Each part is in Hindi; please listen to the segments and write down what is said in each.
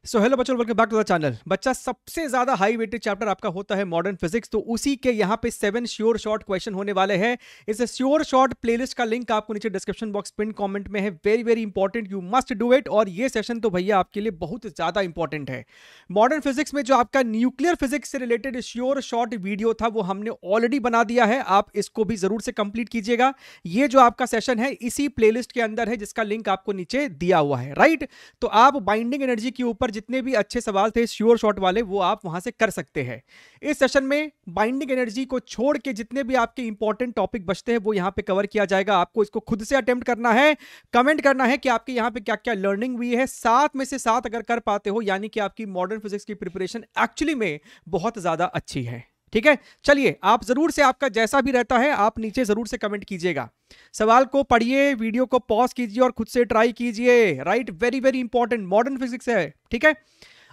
सो हेलो बच्चों, welcome back to the channel. बच्चा, सबसे ज्यादा हाई वेटेड चैप्टर आपका होता है मॉडर्न फिजिक्स, तो उसी के यहाँ पे 7 श्योर शॉर्ट क्वेश्चन होने वाले हैं। इस श्योर शॉर्ट प्लेलिस्ट का लिंक आपको नीचे डिस्क्रिप्शन बॉक्स पिन कमेंट में है। Very very important, you must do it. और ये सेशन तो भैया आपके लिए बहुत ज्यादा इंपॉर्टेंट है। मॉडर्न फिजिक्स में जो आपका न्यूक्लियर फिजिक्स से रिलेटेड श्योर शॉर्ट वीडियो था वो हमने ऑलरेडी बना दिया है, आप इसको भी जरूर से कंप्लीट कीजिएगा। ये जो आपका सेशन है इसी प्लेलिस्ट के अंदर है, जिसका लिंक आपको नीचे दिया हुआ है, राइट। तो आप बाइंडिंग एनर्जी के ऊपर जितने भी अच्छे सवाल थे श्योर शॉर्ट वाले, वो आप वहां से कर सकते हैं। इस सेशन में बाइंडिंग एनर्जी को छोड़ के जितने भी आपके इंपॉर्टेंट टॉपिक बचते हैं वो यहां पे कवर किया जाएगा। आपको इसको खुद से अटेम्प्ट करना है, कमेंट करना है कि आपके यहां पे क्या क्या लर्निंग हुई है। 7 में से 7 अगर कर पाते हो, यानी कि आपकी मॉडर्न फिजिक्स की प्रिपरेशन एक्चुअली में बहुत ज्यादा अच्छी है। ठीक है, चलिए आप जरूर से, आपका जैसा भी रहता है आप नीचे जरूर से कमेंट कीजिएगा। सवाल को पढ़िए, वीडियो को पॉज कीजिए और खुद से ट्राई कीजिए, right. Very very important modern physics है, ठीक है।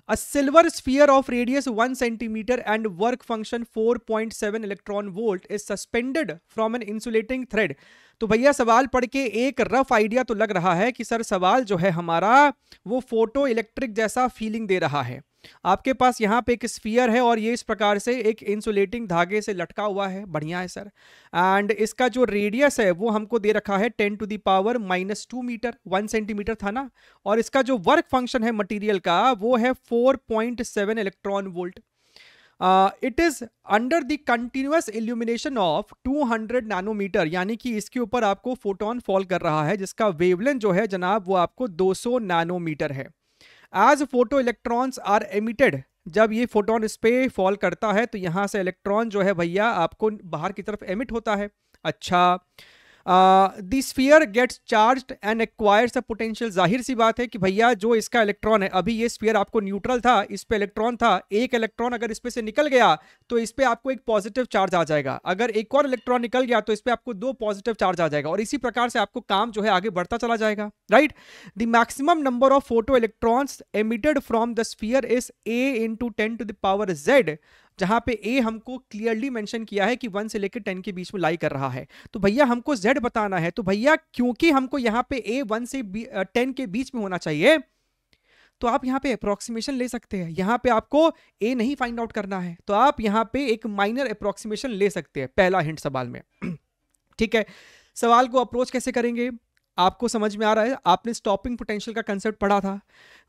A silver sphere of radius 1 centimeter and work function 4.7 electron volt is suspended from an insulating thread। तो भैया सवाल पढ़ के एक रफ आइडिया तो लग रहा है कि सर सवाल जो है हमारा वो फोटो इलेक्ट्रिक जैसा फीलिंग दे रहा है। आपके पास यहाँ पे एक स्फीयर है और ये इस प्रकार से एक इंसुलेटिंग धागे से लटका हुआ है, बढ़िया है सर। एंड इसका जो रेडियस है वो हमको दे रखा है 10⁻⁻² मीटर, 1 सेंटीमीटर था ना। और इसका जो वर्क फंक्शन है मटेरियल का वो है 4.7 electron volt. It is under the continuous illumination of 200 nanometre, यानी कि इसके ऊपर आपको फोटोन फॉल कर रहा है जिसका वेवलेंथ जो है जनाब वो आपको 200 नैनोमीटर है। As photo electrons are emitted, जब ये फोटोन इस पे फॉल करता है तो यहां से इलेक्ट्रॉन जो है भैया आपको बाहर की तरफ एमिट होता है। अच्छा, the sphere gets charged and acquires a potential. जाहिर सी बात है कि भैया जो इसका इलेक्ट्रॉन है, अभी ये स्फीयर आपको न्यूट्रल था, इस पे इलेक्ट्रॉन था, एक इलेक्ट्रॉन अगर इस पे से निकल गया तो इस पे आपको एक पॉजिटिव चार्ज आ जाएगा, अगर एक और इलेक्ट्रॉन निकल गया तो इस पे आपको 2 पॉजिटिव चार्ज आ जाएगा, और इसी प्रकार से आपको काम जो है आगे बढ़ता चला जाएगा, right. The maximum number of photo electrons emitted from the sphere is a × 10⁻⁻Z, जहां पे a हमको क्लियरली मेंशन किया है कि 1 से लेकर 10 के बीच में लाई कर रहा है। तो भैया हमको z बताना है, तो भैया क्योंकि हमको यहां पे a 1 से 10 के बीच में होना चाहिए, तो आप यहां पे अप्रोक्सीमेशन ले सकते हैं। यहां पे आपको a नहीं फाइंड आउट करना है, तो आप यहां पे एक माइनर अप्रोक्सीमेशन ले सकते हैं, पहला हिंट सवाल में। ठीक है, सवाल को अप्रोच कैसे करेंगे आपको समझ में आ रहा है। आपने स्टॉपिंग पोटेंशियल का कंसेप्ट पढ़ा था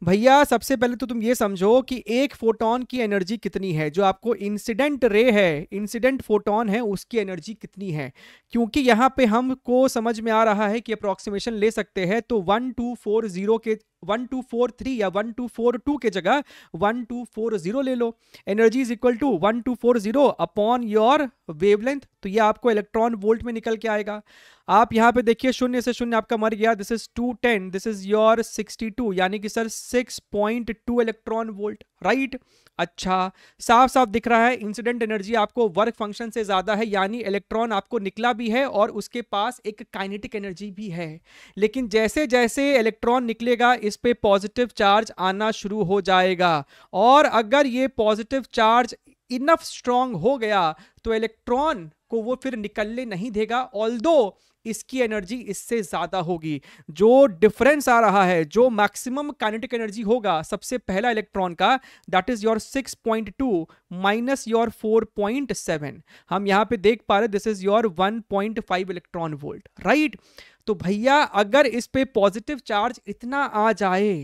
भैया। सबसे पहले तो तुम ये समझो कि एक फोटोन की एनर्जी कितनी है, जो आपको इंसिडेंट रे है, इंसिडेंट फोटोन है, उसकी एनर्जी कितनी है। क्योंकि यहां पे हमको समझ में आ रहा है कि अप्रोक्सीमेशन ले सकते हैं, तो 1240 के 1243 या 1242 के जगह 1240 ले लो। Energy is equal to 1240 upon your wavelength, तो ये आपको इलेक्ट्रॉन वोल्ट में निकल के आएगा। आप यहां पे देखिए 0 से 0 आपका मर गया, this is 210, this is your 62, यानी कि सर 6.2 इलेक्ट्रॉन वोल्ट, राइट। अच्छा, साफ साफ दिख रहा है इंसिडेंट एनर्जी आपको वर्क फंक्शन से ज्यादा है, यानी इलेक्ट्रॉन आपको निकला भी है और उसके पास एक काइनेटिक एनर्जी भी है। लेकिन जैसे जैसे इलेक्ट्रॉन निकलेगा इस पे पॉजिटिव चार्ज आना शुरू हो जाएगा, और अगर ये पॉजिटिव चार्ज इनफ स्ट्रांग हो गया तो इलेक्ट्रॉन को वो फिर निकलने नहीं देगा, ऑल्दो इसकी एनर्जी इससे ज्यादा होगी। जो डिफरेंस आ रहा है, जो मैक्सिमम काइनेटिक एनर्जी होगा सबसे पहला इलेक्ट्रॉन का, that is your 6.2 minus your 4.7, हम यहां पे देख पा रहे this is your 1.5 electron volt, right. तो भैया अगर इस पे पॉजिटिव चार्ज इतना आ जाए,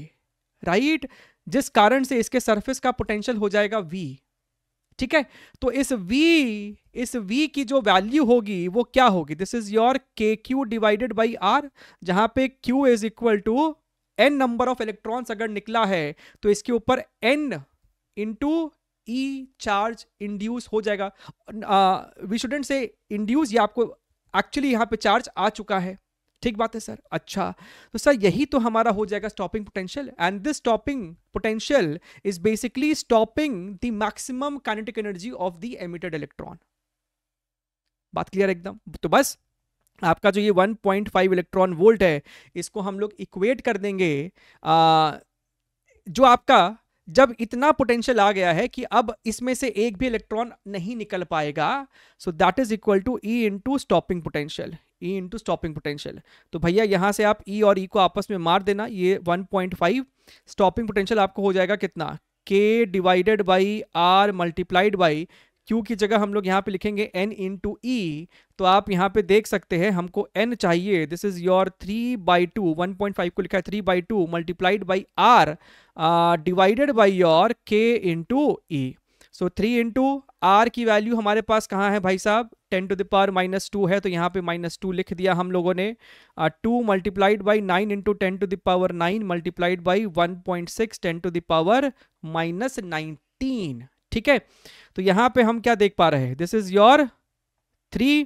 राइट, जिस कारण से इसके सरफेस का पोटेंशियल हो जाएगा V, ठीक है, तो इस V की जो वैल्यू होगी वो क्या होगी, this is your KQ divided by R, जहां पे Q is equal to n number of electrons अगर निकला है तो इसके ऊपर n into E charge induce हो जाएगा। वी शुडंट से इंड्यूस, ये आपको एक्चुअली यहां पे चार्ज आ चुका है, ठीक बात है सर। अच्छा, तो सर यही तो हमारा हो जाएगा stopping potential, and this stopping potential is basically stopping the maximum kinetic energy of the emitted electron. बात क्लियर एकदम। तो बस आपका जो ये 1.5 इलेक्ट्रॉन वोल्ट है, इसको हम लोग इक्वेट कर देंगे जो आपका जब इतना पोटेंशियल आ गया है कि अब इसमें से एक भी इलेक्ट्रॉन नहीं निकल पाएगा, so that is equal to E into stopping potential, E into stopping potential. तो भैया यहां से आप ई और ई को आपस में मार देना, ये 1.5, स्टॉपिंग पोटेंशियल आपको हो जाएगा कितना, K divided by R multiplied by Q की जगह हम लोग यहाँ पे लिखेंगे एन इंटू ई। तो आप यहाँ पे देख सकते हैं हमको n चाहिए, दिस इज योर 3/2, 1.5 को लिखा है 3/2 multiplied by R divided by your k into E. So 3 into R की वैल्यू हमारे पास कहाँ है भाई साहब, 10 to the power -2 है, तो यहाँ पे -2 लिख दिया हम लोगों ने। 2 multiplied by 9 into 10 to the power 9 multiplied by 1.6 10 to the power -19। ठीक है, तो यहाँ पे हम क्या देख पा रहे हैं, दिस इज योर 3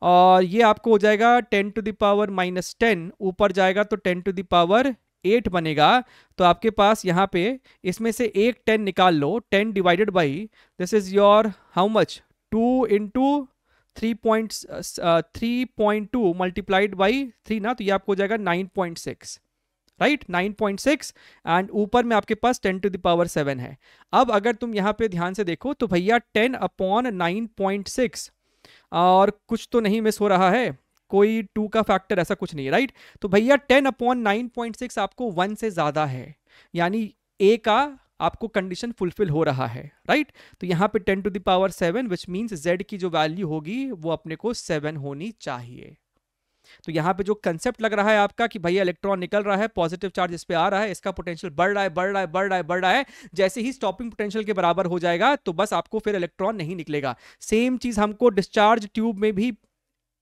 और ये आपको हो जाएगा 10 to the power -10, ऊपर जाएगा तो 10 to the power 8 बनेगा। तो आपके पास यहाँ पे इसमें से एक 10 निकाल लो, 10 divided by this is your how much, 2 into 3.2 multiplied by 3 ना, तो ये आपको हो जाएगा 9.6, राइट 9.6 एंड ऊपर में आपके पास 10 to the power 7 है। अब अगर तुम यहाँ पे ध्यान से देखो तो भैया 10/9.6 और कुछ तो नहीं मिस हो रहा है, कोई 2 का फैक्टर ऐसा कुछ नहीं है, राइट। तो भैया 10/9.6 आपको 1 से ज्यादा है, यानी a का आपको कंडीशन फुलफिल हो रहा है, राइट। तो यहाँ पे 10 to the power 7 which means z की जो वैल्यू होगी वो अपने को 7 होनी चाहिए। तो यहाँ पे जो कंसेप्ट लग रहा है आपका कि भैया इलेक्ट्रॉन निकल रहा है, पॉजिटिव चार्ज इस पे आ रहा है, इसका पोटेंशियल बढ़ रहा है बढ़ रहा है बढ़ रहा है बढ़ रहा है, जैसे ही स्टॉपिंग पोटेंशियल के बराबर हो जाएगा तो बस आपको फिर इलेक्ट्रॉन नहीं निकलेगा। सेम चीज हमको डिस्चार्ज ट्यूब में भी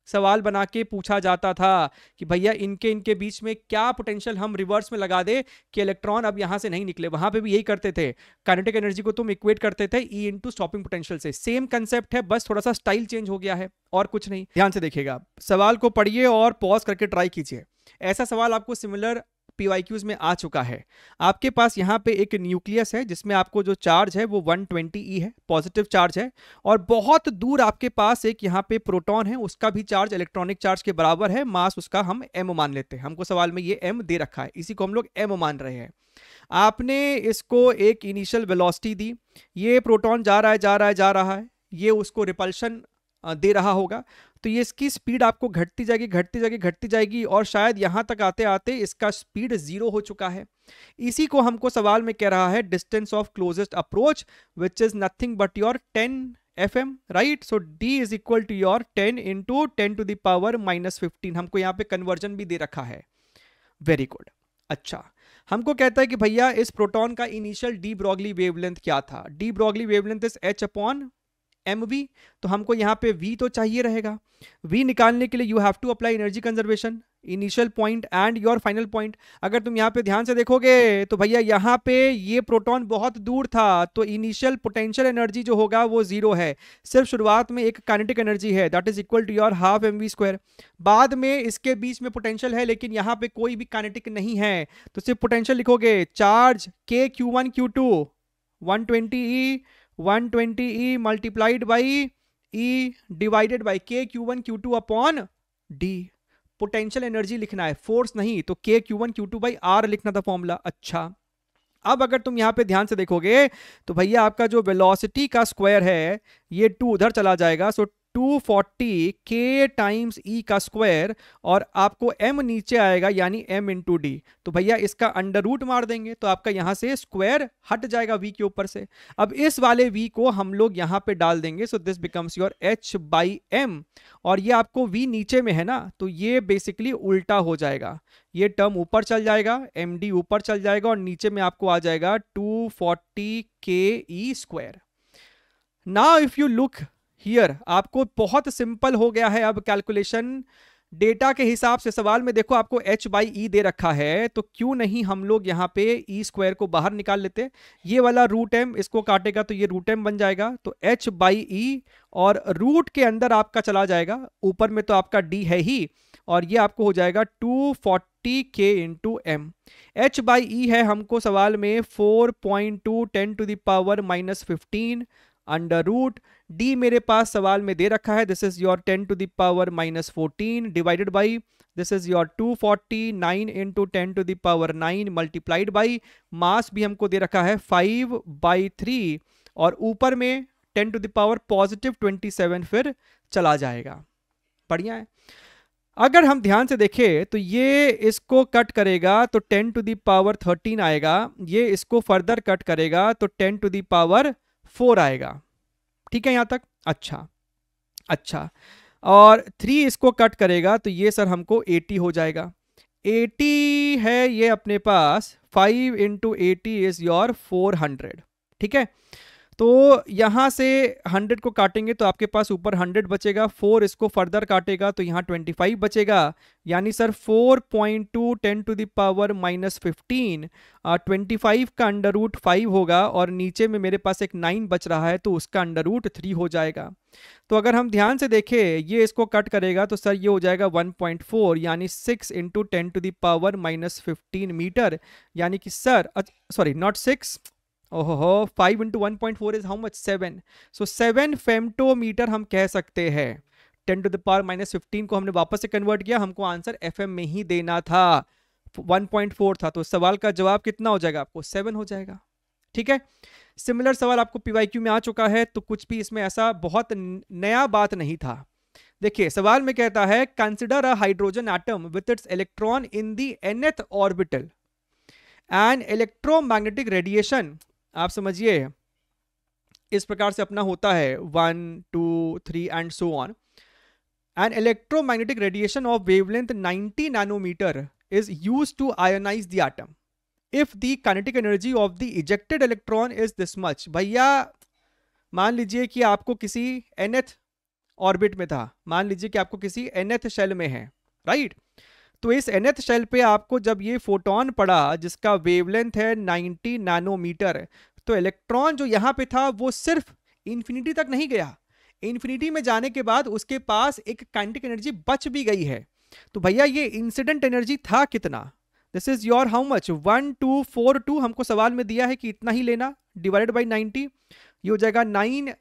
सवाल बना के पूछा जाता था कि भैया इनके बीच में क्या पोटेंशियल हम रिवर्स में लगा दे कि इलेक्ट्रॉन अब यहां से नहीं निकले। वहां पे भी यही करते थे, काइनेटिक एनर्जी को तुम इक्वेट करते थे ई इंटू स्टॉपिंग पोटेंशियल से। सेम कंसेप्ट है, बस थोड़ा सा स्टाइल चेंज हो गया है और कुछ नहीं। ध्यान से देखिएगा, सवाल को पढ़िए और पॉज करके ट्राई कीजिए। ऐसा सवाल आपको सिमिलर PYQs में आ चुका है। आपके पास यहाँ पे एक न्यूक्लियस है जिसमें आपको जो चार्ज है वो 120 है, पॉजिटिव चार्ज है, और बहुत दूर आपके पास एक यहाँ पे प्रोटॉन है, उसका भी चार्ज इलेक्ट्रॉनिक चार्ज के बराबर है, मास उसका हम m मान लेते हैं। हमको सवाल में ये m दे रखा है, इसी को हम लोग m मान रहे हैं। आपने इसको एक इनिशियल वेलोसिटी दी, ये प्रोटॉन जा रहा है जा रहा है जा रहा है, ये उसको रिपल्शन दे रहा होगा, तो ये इसकी स्पीड आपको घटती जाएगी घटती जाएगी घटती जाएगी और शायद यहां तक आते आते इसका स्पीड 0 हो चुका है। इसी को हमको सवाल में कह रहा है distance of closest approach which is nothing but your 10 FM, right. So D is equal to your 10 into 10 to the power -15। हमको यहाँ पे कन्वर्जन भी दे रखा है, वेरी गुड। अच्छा, हमको कहता है कि भैया इस प्रोटॉन का इनिशियल डी ब्रॉगली वेवलेंथ क्या था, de Broglie wavelength is h/mv। तो हमको यहाँ पे v तो चाहिए रहेगा, v निकालने के लिए you have to apply energy conservation, initial point and your final point. अगर तुम यहाँ पे ध्यान से देखोगे तो भैया यहाँ पे ये प्रोटॉन बहुत दूर था, तो इनिशियल पोटेंशियल एनर्जी जो होगा वो 0 है, सिर्फ शुरुआत में एक काइनेटिक एनर्जी है that is equal to your half mv²। बाद में इसके बीच में पोटेंशियल है लेकिन यहाँ पे कोई भी काइनेटिक नहीं है, तो सिर्फ पोटेंशियल लिखोगे, charge k q1 q2 120e multiplied by e divided by k q1 q2 upon d। Potential energy लिखना है, फोर्स नहीं, तो k q1 q2 by r लिखना था फॉर्मूला। अच्छा, अब अगर तुम यहां पे ध्यान से देखोगे तो भैया आपका जो वेलोसिटी का स्क्वायर है ये 2 उधर चला जाएगा, सो 240 k टाइम्स e का स्क्वायर और आपको m नीचे आएगा यानी m इंटू डी। तो भैया इसका अंडर रूट मार देंगे तो आपका यहां से स्क्वायर हट जाएगा v के ऊपर से। अब इस वाले v को हम लोग यहां पे डाल देंगे, so this becomes your h/m, और ये आपको v नीचे में है ना, तो ये बेसिकली उल्टा हो जाएगा, ये टर्म ऊपर चल जाएगा, md ऊपर चल जाएगा और नीचे में आपको आ जाएगा 240 ke²। Now if you look here, आपको बहुत सिंपल हो गया है अब कैलकुलेशन डेटा के हिसाब से। सवाल में देखो आपको h/e दे रखा है, तो क्यों नहीं हम लोग यहाँ पे e² को बाहर निकाल लेते, ये वाला √m इसको काटेगा तो ये √m बन जाएगा, तो h/e और रूट के अंदर आपका चला जाएगा, ऊपर में तो आपका d है ही, और ये आपको हो जाएगा 240 k इंटू m। h/e है हमको सवाल में 4.2 10 to the power -15 under root D मेरे पास सवाल में दे रखा है, this is your 10⁻⁻14 divided by this is your 249 into 10⁻9 multiplied by mass भी हमको दे रखा है 5/3 और ऊपर में 10⁻+27 फिर चला जाएगा। बढ़िया है। अगर हम ध्यान से देखें तो ये इसको कट करेगा तो 10⁻13 आएगा, ये इसको फर्दर कट करेगा तो 10⁻4 आएगा। ठीक है यहां तक? अच्छा और 3 इसको कट करेगा तो ये सर हमको 80 हो जाएगा। 80 है ये अपने पास, 5 इंटू 80 इज योर 400। ठीक है, तो यहां से 100 को काटेंगे तो आपके पास ऊपर 100 बचेगा, 4 इसको फर्दर काटेगा तो यहाँ 25 बचेगा, यानी सर 4.2 10⁻⁻15 25 का अंडर रूट 5 होगा और नीचे में मेरे पास एक 9 बच रहा है तो उसका अंडर रूट 3 हो जाएगा। तो अगर हम ध्यान से देखें ये इसको कट करेगा तो सर ये हो जाएगा 1.4 यानी 6 इंटू 10⁻⁻15 मीटर, यानी कि सर सॉरी नॉट 6, ओहो 5 इंटू 1.4 इज हाउ मच 7, सो 7 फेम्टोमीटर हम कह सकते हैं। 10⁻⁻15 को हमने वापस से कन्वर्ट किया, हमको आंसर एफएम में ही देना था, 1.4 था, तो सवाल का जवाब कितना हो जाएगा आपको 7 हो जाएगा। ठीक है, सिमिलर सवाल आपको पीवाईक्यू में आ चुका है तो कुछ भी इसमें ऐसा बहुत नया बात नहीं था। देखिए सवाल में कहता है consider a hydrogen atom with its electron in the nth orbital and electromagnetic radiation, आप समझिए इस प्रकार से अपना होता है 1 2 3 and so on, and electromagnetic radiation of wavelength 90 nanometre is used to ionise the atom if the kinetic energy of the ejected electron is this much. भैया मान लीजिए कि आपको किसी nth ऑर्बिट में था, मान लीजिए कि आपको किसी nth शेल में है, राइट, तो इस nth शेल पे आपको जब ये फोटोन पड़ा जिसका वेवलेंथ है 90 नैनोमीटर, तो इलेक्ट्रॉन जो यहाँ पे था वो सिर्फ इंफिनिटी तक नहीं गया, इंफिनिटी में जाने के बाद उसके पास एक काइनेटिक एनर्जी बच भी गई है। तो भैया ये इंसिडेंट एनर्जी था कितना, this is your how much 1242, हमको सवाल में दिया है कि इतना ही लेना, डिवाइडेड बाई 90, ये हो जाएगा 9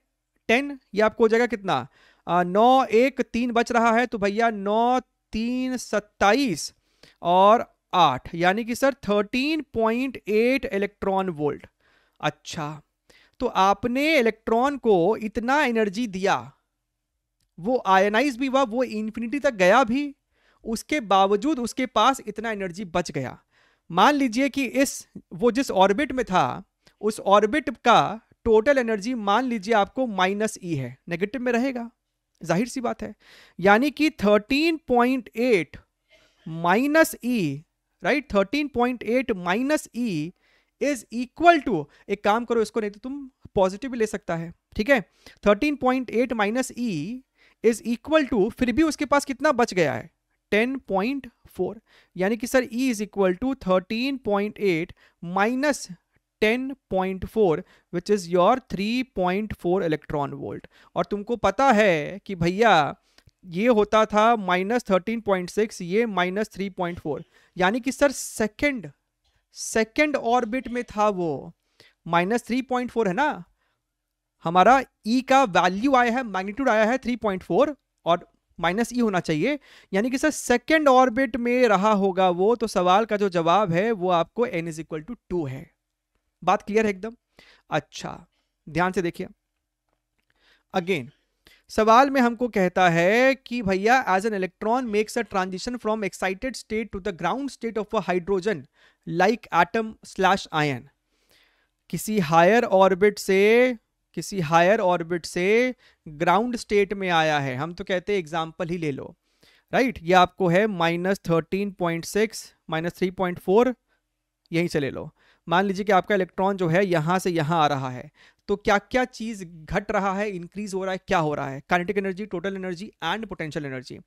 10, ये आपको हो जाएगा कितना 9 1 3 बच रहा है, तो भैया 9 3 27 और 8, यानी कि सर 13.8 इलेक्ट्रॉन वोल्ट। अच्छा, तो आपने इलेक्ट्रॉन को इतना एनर्जी दिया, वो आयनाइज भी हुआ, वो इंफिनिटी तक गया भी, उसके बावजूद उसके पास इतना एनर्जी बच गया। मान लीजिए कि वो जिस ऑर्बिट में था उस ऑर्बिट का टोटल एनर्जी मान लीजिए आपको -E है, नेगेटिव में रहेगा, जाहिर सी बात है, यानी कि 13.8 -E, right, 13.8 -E is equal to, एक काम करो इसको, नहीं तो तुम पॉजिटिव भी ले सकता है, ठीक है, 13.8 -E इज इक्वल टू, फिर भी उसके पास कितना बच गया है 10.4, यानी कि sir E is equal to 13.8 minus 10.4 which is your 3.4 electron volt. और तुमको पता है कि भैया ये होता था -13.6, ये -3.4, यानी कि सर सेकंड ऑर्बिट में था वो, -3.4 है ना, हमारा E का वैल्यू आया है, मैग्नीट्यूड आया है 3.4 और -E होना चाहिए, यानी कि सर सेकंड ऑर्बिट में रहा होगा वो, तो सवाल का जो जवाब है वो आपको n = 2 है। बात क्लियर है एकदम? अच्छा, ध्यान से देखिए, अगेन सवाल में हमको कहता है कि भैया as an electron makes a transition from excited state to the ground state of a hydrogen like atom / ion, किसी हायर ऑर्बिट से ग्राउंड स्टेट में आया है, हम तो कहते हैं एग्जाम्पल ही ले लो, राइट, ये आपको है -13.6 -3.4, यहीं से ले लो, मान लीजिए कि आपका इलेक्ट्रॉन जो है यहां से यहां आ रहा है, तो क्या क्या चीज घट रहा है, इंक्रीज हो रहा है, क्या हो रहा है, kinetic energy, total energy and potential energy.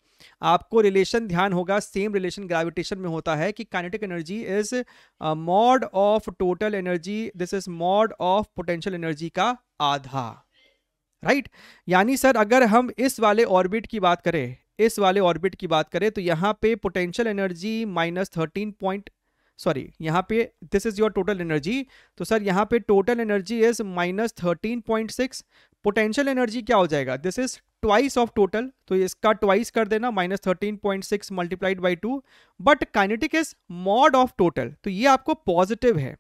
आपको रिलेशन ध्यान होगा, सेम रिलेशन ग्रेविटेशन में होता है कि kinetic energy is mod of total energy, this is mod of potential energy का आधा, राइट, यानी सर अगर हम इस वाले ऑर्बिट की बात करें तो यहाँ पे पोटेंशियल एनर्जी यहाँ पे this is your total energy, तो सर यहाँ पे total energy is -13.6, potential energy क्या हो जाएगा, this is twice of total, तो इसका ट्वाइस कर देना, -13.6 multiplied by 2, but kinetic is mod of total, तो ये आपको पॉजिटिव है।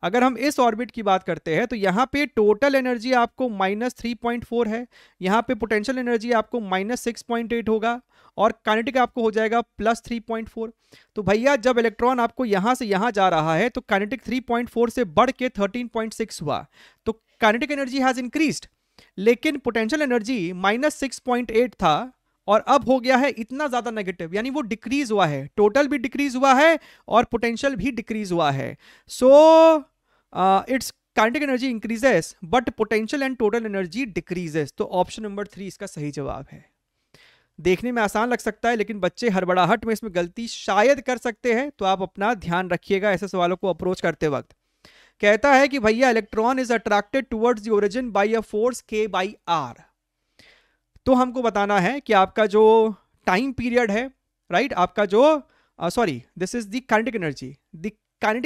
अगर हम इस ऑर्बिट की बात करते हैं तो यहाँ पे टोटल एनर्जी आपको -3.4 है, यहाँ पे पोटेंशियल एनर्जी आपको -6.8 होगा, और काइनेटिक आपको हो जाएगा +3.4। तो भैया जब इलेक्ट्रॉन आपको यहाँ से यहाँ जा रहा है तो काइनेटिक 3.4 से बढ़ के 13.6 हुआ, तो काइनेटिक एनर्जी हैज इंक्रीज्ड, लेकिन पोटेंशियल एनर्जी -6.8 था और अब हो गया है इतना ज्यादा नेगेटिव, यानी वो डिक्रीज हुआ है, टोटल भी डिक्रीज हुआ है और पोटेंशियल भी डिक्रीज हुआ है। So it's kinetic energy increases but potential and total energy decreases, तो ऑप्शन नंबर 3 इसका सही जवाब है। देखने में आसान लग सकता है लेकिन बच्चे हड़बड़ाहट में इसमें गलती शायद कर सकते हैं, तो आप अपना ध्यान रखिएगा ऐसे सवालों को अप्रोच करते वक्त। कहता है कि भैया electron is attracted towards the origin by a force k by r, तो हमको बताना है कि आपका जो टाइम पीरियड है, राइट, आपका जो sorry this is the kinetic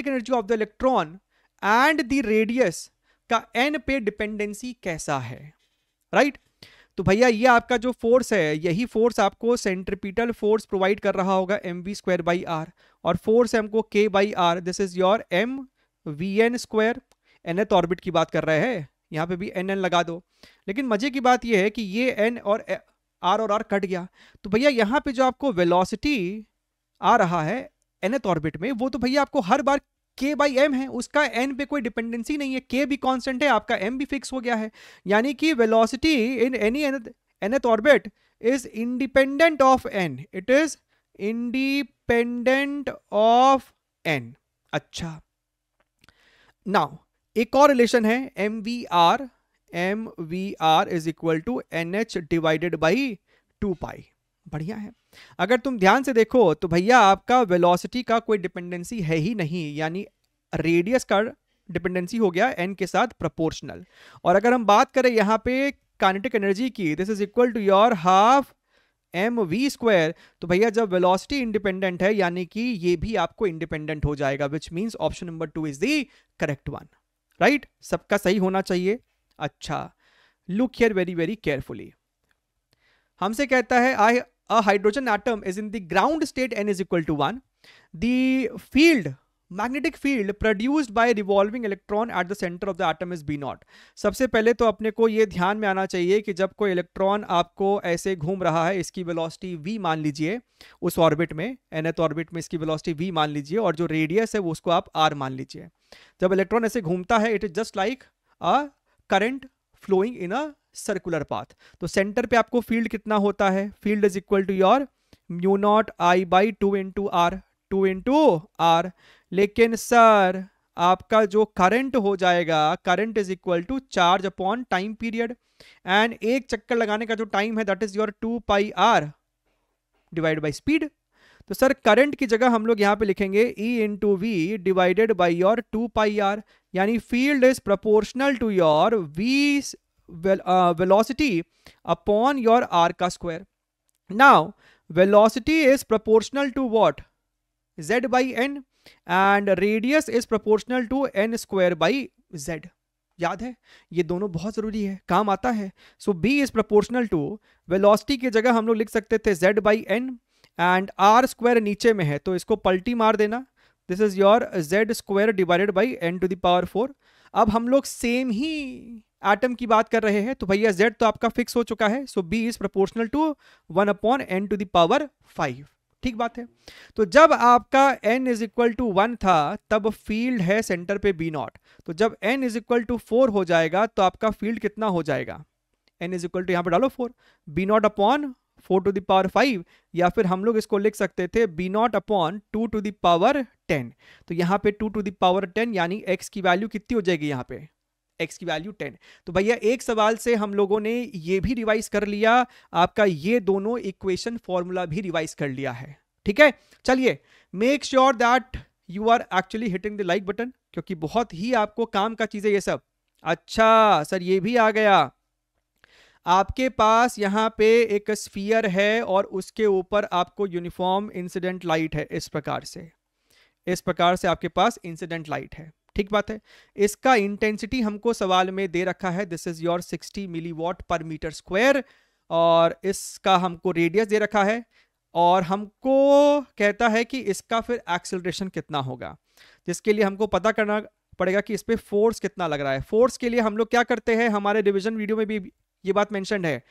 energy of the electron and the radius का n पे डिपेंडेंसी कैसा है, राइट। तो भैया ये आपका जो फोर्स है, यही फोर्स आपको सेंट्रीपिटल फोर्स प्रोवाइड कर रहा होगा mv²/r, और फोर्स है हमको k/r, this is your mvn², nth orbit की बात कर रहे हैं, यहाँ पे भी nn लगा दो। लेकिन मजे की बात यह है कि ये n और r कट गया, तो भैया यहाँ पे जो आपको वेलोसिटी आ रहा है nth ऑर्बिट में, वो तो भैया आपको हर बार k/m है, उसका n पे कोई डिपेंडेंसी नहीं है, k भी कांस्टेंट है, आपका m भी फिक्स हो गया है, यानी कि velocity in any nth orbit is independent of n, it is independent of n। अच्छा, नाउ एक और रिलेशन है mvr is equal to nh divided by 2π, बढ़िया है। अगर तुम ध्यान से देखो तो भैया आपका वेलोसिटी का कोई डिपेंडेंसी है ही नहीं, यानी रेडियस का डिपेंडेंसी हो गया n के साथ प्रोपोर्शनल। और अगर हम बात करें यहाँ पे काइनेटिक एनर्जी की, this is equal to your half mv², तो भैया जब वेलोसिटी इंडिपेंडेंट है यानी कि ये भी आपको इंडिपेंडेंट हो जाएगा, which means option number 2 is the correct one, right, सबका सही होना चाहिए। अच्छा, look here very very carefully, हमसे कहता है a hydrogen atom is in the ground state n is equal to 1, the magnetic field produced by revolving electron at the center of the atom is b0। सबसे पहले तो अपने को ये ध्यान में आना चाहिए कि जब कोई इलेक्ट्रॉन आपको ऐसे घूम रहा है, इसकी वेलोसिटी v मान लीजिए, उस ऑर्बिट में nth ऑर्बिट में इसकी वेलोसिटी v मान लीजिए, और जो रेडियस है वो उसको आप r मान लीजिए। जब इलेक्ट्रॉन ऐसे घूमता है it is just like a current flowing in a circular path, तो सेंटर पे आपको फील्ड कितना होता है, field is equal to your μ0I/2 into r, लेकिन सर आपका जो करंट हो जाएगा, current is equal to charge upon time period, and एक चक्कर लगाने का जो टाइम है that is your 2πr divide by speed. तो सर करंट की जगह हम लोग यहाँ पे लिखेंगे E into V divided by your 2πr, यानी field is proportional to your v velocity upon your r का square. Now velocity is proportional to what? Z by n, and radius is proportional to n square by z. याद है, ये दोनों बहुत जरूरी है, काम आता है। So b is proportional to, velocity की जगह हम लोग लिख सकते थे z by n, and r square नीचे में है तो इसको पलटी मार देना, this is your z square divided by n to the power 4। अब हम लोग सेम ही एटम की बात कर रहे हैं, तो भैया z तो आपका फिक्स हो चुका है, so b is proportional to 1/n to the power 5, ठीक बात है। तो जब आपका n इज इक्वल टू 1 था तब फील्ड है सेंटर पे b0, तो जब n इज इक्वल टू 4 हो जाएगा तो आपका फील्ड कितना हो जाएगा, n इज इक्वल टू यहाँ पे डालो 4, b0/4 to the power 5, या फिर हम लोग इसको लिख सकते थे b0/2 to the power 10। तो यहाँ पे 2 to the power 10 यानी x की वैल्यू कितनी हो जाएगी, यहाँ पे x की वैल्यू 10। तो भैया एक सवाल से हम लोगों ने ये भी रिवाइज कर लिया, आपका ये दोनों इक्वेशन फॉर्मूला भी रिवाइज कर लिया है, ठीक है। चलिए, make sure that you are actually hitting the like button, क्योंकि बहुत ही आपको काम का चीज है ये सब। अच्छा सर ये भी आ गया, आपके पास यहाँ पे एक स्फीयर है और उसके ऊपर आपको यूनिफॉर्म इंसिडेंट लाइट है, इस प्रकार से आपके पास इंसिडेंट लाइट है, ठीक बात है। इसका इंटेंसिटी हमको सवाल में दे रखा है, दिस इज योर 60 मिलीवॉट पर मीटर स्क्वायर, और इसका हमको रेडियस दे रखा है, और हमको कहता है कि इसका फिर एक्सेलरेशन कितना होगा, जिसके लिए हमको पता करना पड़ेगा कि इस पे फोर्स कितना लग रहा है। फोर्स के लिए हम लोग क्या करते हैं, हमारे रिवीजन वीडियो में भी ये बात मेंशन्ड है,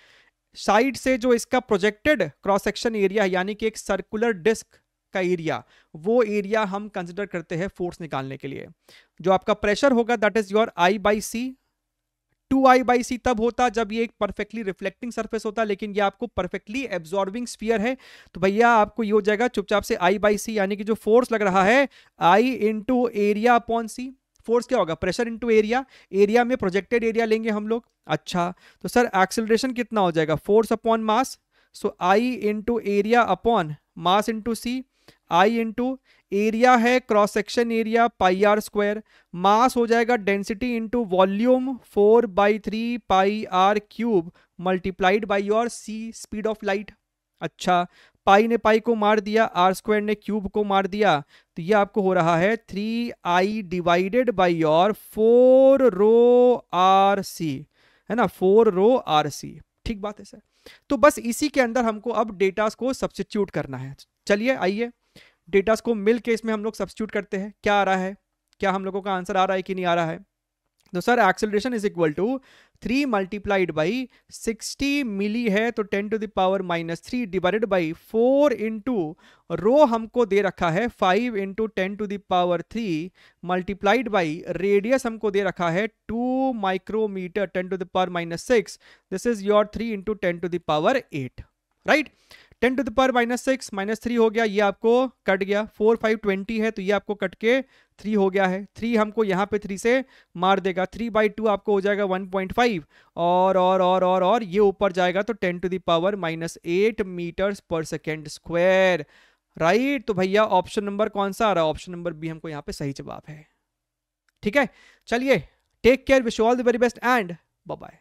साइड से जो इसका प्रोजेक्टेड क्रॉस सेक्शन एरिया है, यानी कि एक सर्कुलर डिस्क का एरिया, वो एरिया हम कंसिडर करते हैं फोर्स निकालने के लिए। जो आपका प्रेशर होगा that is your I by C. 2I/C तब होता जब ये एक परफेक्टली रिफ्लेक्टिंग सरफेस होता, लेकिन ये आपको परफेक्टली एब्जॉर्बिंग स्फीयर है, तो भैया आपको ये हो जाएगा चुपचाप से I/C, यानी कि जो फोर्स लग रहा है I into area upon C. Force क्या होगा, प्रेशर इंटू एरिया, एरिया में प्रोजेक्टेड एरिया लेंगे हम लोग। अच्छा, तो सर एक्सेलरेशन कितना हो जाएगा, force upon mass, so I into area upon mass into c. I into area है cross section area pi r square, mass हो जाएगा density into volume 4/3 pi r cube multiplied by your c, speed of light. अच्छा, पाई ने पाई को मार दिया, आर स्क्वायर ने क्यूब को मार दिया, तो ये आपको हो रहा है 3I divided by your 4 rho R C, है ना, 4 रो आर सी। ठीक बात है सर। तो बस इसी के अंदर हमको अब डेटास को सब्स्टिट्यूट करना है। चलिए आइए डेटास को मिल के इसमें हम लोग सब्स्टिट्यूट करते हैं। क्या आ रहा है, क्या हम लोगों का आंसर आ रहा है कि नहीं आ रहा है। तो sir acceleration is equal to 3 multiplied by 60 milli है तो 10 to the power -3 divided by 4 into rho हमको दे रखा है 5 into 10 to the power 3 multiplied by radius हमको दे रखा है 2 micrometre 10 to the power -6, this is your 3 into 10 to the power 8, right. 10 to the power -6 -3 हो गया, ये आपको कट गया, 4 5 20 है तो ये आपको कट के 3 हो गया है, 3 हमको यहाँ पे 3 से मार देगा, 3/2 आपको हो जाएगा 1.5, और ये ऊपर जाएगा तो 10 टू द पावर -8 मीटर्स पर सेकेंड स्क्वायर, राइट। तो भैया ऑप्शन नंबर कौन सा आ रहा है, ऑप्शन नंबर बी हमको यहाँ पे सही जवाब है। ठीक है, चलिए take care, wish you all the very best and bye bye.